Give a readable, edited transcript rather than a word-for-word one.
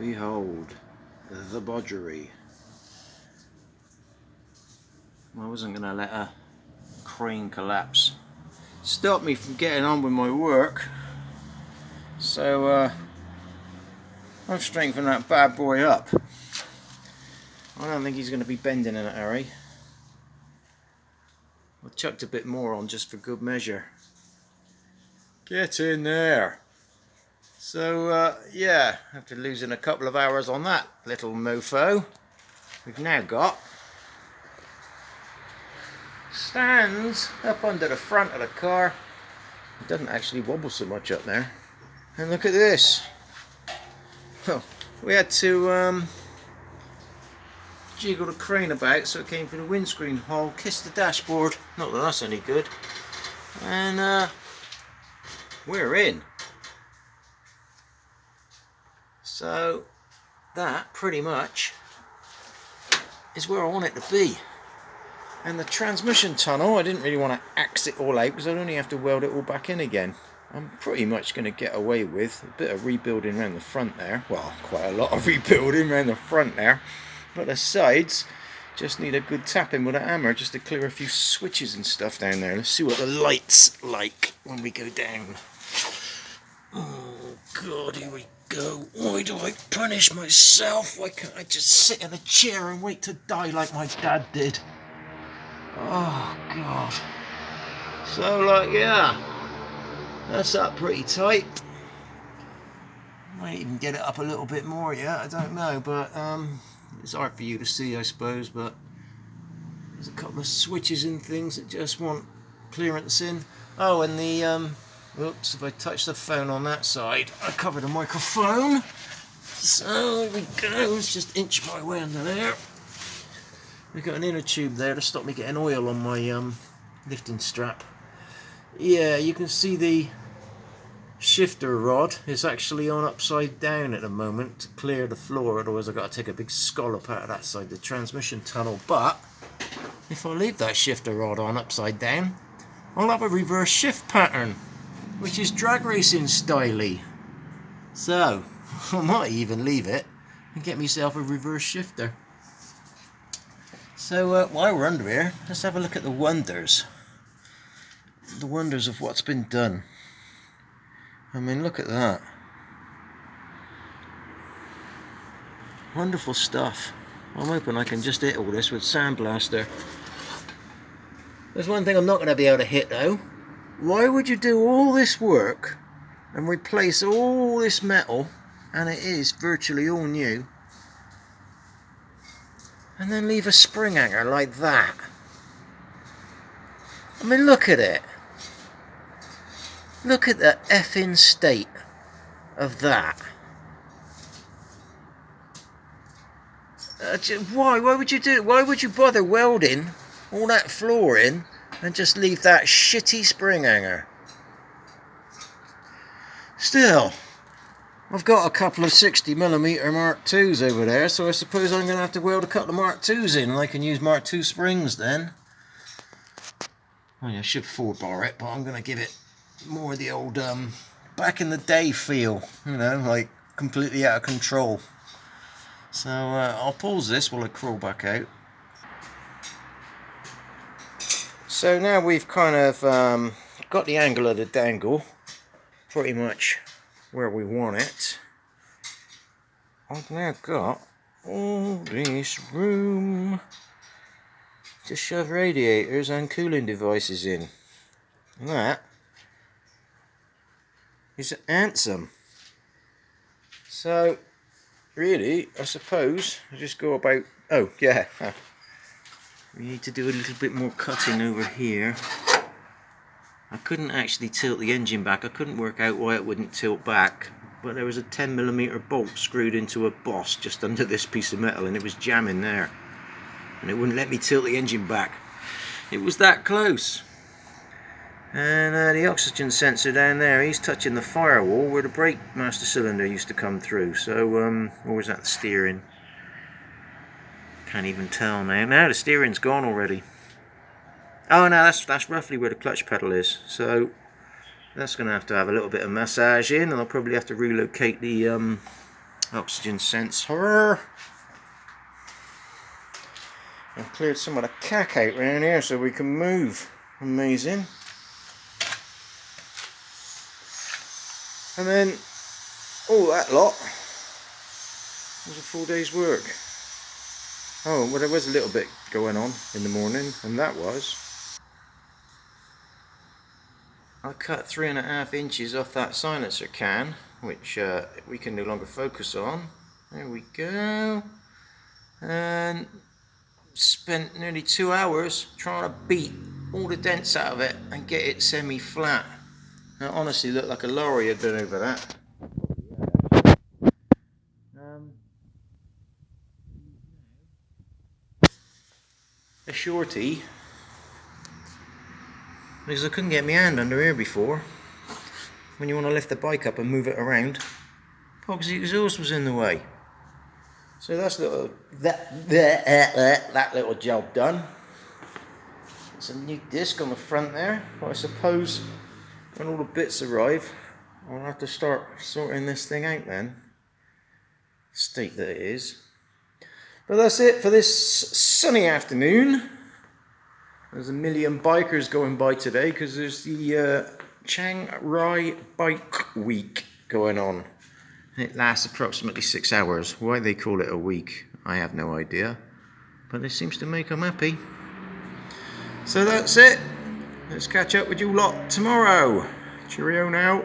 Behold, the bodgery. I wasn't going to let a crane collapse stop me from getting on with my work, so I've strengthened that bad boy up. I don't think he's going to be bending in a hurry. I've chucked a bit more on just for good measure. Get in there. So yeah, after losing a couple of hours on that little mofo, we've now got stands up under the front of the car. It doesn't actually wobble so much up there. And look at this. Oh, we had to jiggle the crane about so it came through the windscreen hole, kiss the dashboard, not that that's any good, and we're in. So that pretty much is where I want it to be. And the transmission tunnel, I didn't really want to axe it all out because I'd only have to weld it all back in again. I'm pretty much going to get away with a bit of rebuilding around the front there. Well, quite a lot of rebuilding around the front there. But the sides just need a good tapping with a hammer just to clear a few switches and stuff down there. Let's see what the light's like when we go down. Oh God, here we go. Why do I punish myself? Why can't I just sit in a chair and wait to die like my dad did? Oh God. So like, yeah, that's up pretty tight. Might even get it up a little bit more yet, I don't know, but it's hard for you to see, I suppose, but there's a couple of switches and things that just want clearance in. Oh, and the whoops, if I touch the phone on that side, I cover the microphone. So here we go, let's just inch my way under there. We've got an inner tube there to stop me getting oil on my lifting strap. Yeah, you can see the shifter rod is actually on upside down at the moment to clear the floor, otherwise I've got to take a big scallop out of that side of the transmission tunnel. But if I leave that shifter rod on upside down, I'll have a reverse shift pattern, which is drag racing styly. So I might even leave it and get myself a reverse shifter. So while we're under here, let's have a look at the wonders of what's been done. I mean, look at that. Wonderful stuff. I'm hoping I can just hit all this with sandblaster. There's one thing I'm not going to be able to hit though. Why would you do all this work and replace all this metal, and it is virtually all new, and then leave a spring hanger like that? I mean, look at it. Look at the effing state of that. Why would you do it? Why would you bother welding all that flooring and just leave that shitty spring hanger? Still, I've got a couple of 60mm Mark IIs over there, so I suppose I'm going to have to weld a couple of Mark IIs in, and I can use Mark II springs then. Oh yeah, I should 4-bar it, but I'm going to give it more of the old back in the day feel, you know, like completely out of control. So I'll pause this while I crawl back out. So now we've kind of got the angle of the dangle pretty much where we want it. I've now got all this room to shove radiators and cooling devices in. And that is handsome. So really, I suppose I just go about, oh yeah, we need to do a little bit more cutting over here. I couldn't actually tilt the engine back. I couldn't work out why it wouldn't tilt back, but there was a 10mm bolt screwed into a boss just under this piece of metal, and it was jamming there, and it wouldn't let me tilt the engine back. It was that close. And the oxygen sensor down there, he's touching the firewall where the brake master cylinder used to come through. So, or was that the steering? Can't even tell now. Now the steering's gone already. Oh no, that's roughly where the clutch pedal is. So that's going to have a little bit of massage in, and I'll probably have to relocate the oxygen sensor. I've cleared some of the cack out around here so we can move. Amazing. And then all that lot was a full day's work. Oh, well, there was a little bit going on in the morning, and that was I cut 3.5 inches off that silencer can, which we can no longer focus on. There we go. And spent nearly 2 hours trying to beat all the dents out of it and get it semi-flat. It honestly looked like a lorry had been over that. A shorty, because I couldn't get my hand under here before. When you want to lift the bike up and move it around, because the exhaust was in the way. So that's that little job done. It's a new disc on the front there. But I suppose when all the bits arrive, I'll have to start sorting this thing out then. State that it is. But that's it for this sunny afternoon. There's a million bikers going by today because there's the Chiang Rai Bike Week going on. It lasts approximately 6 hours. Why they call it a week, I have no idea. But it seems to make them happy. So that's it. Let's catch up with you lot tomorrow. Cheerio now.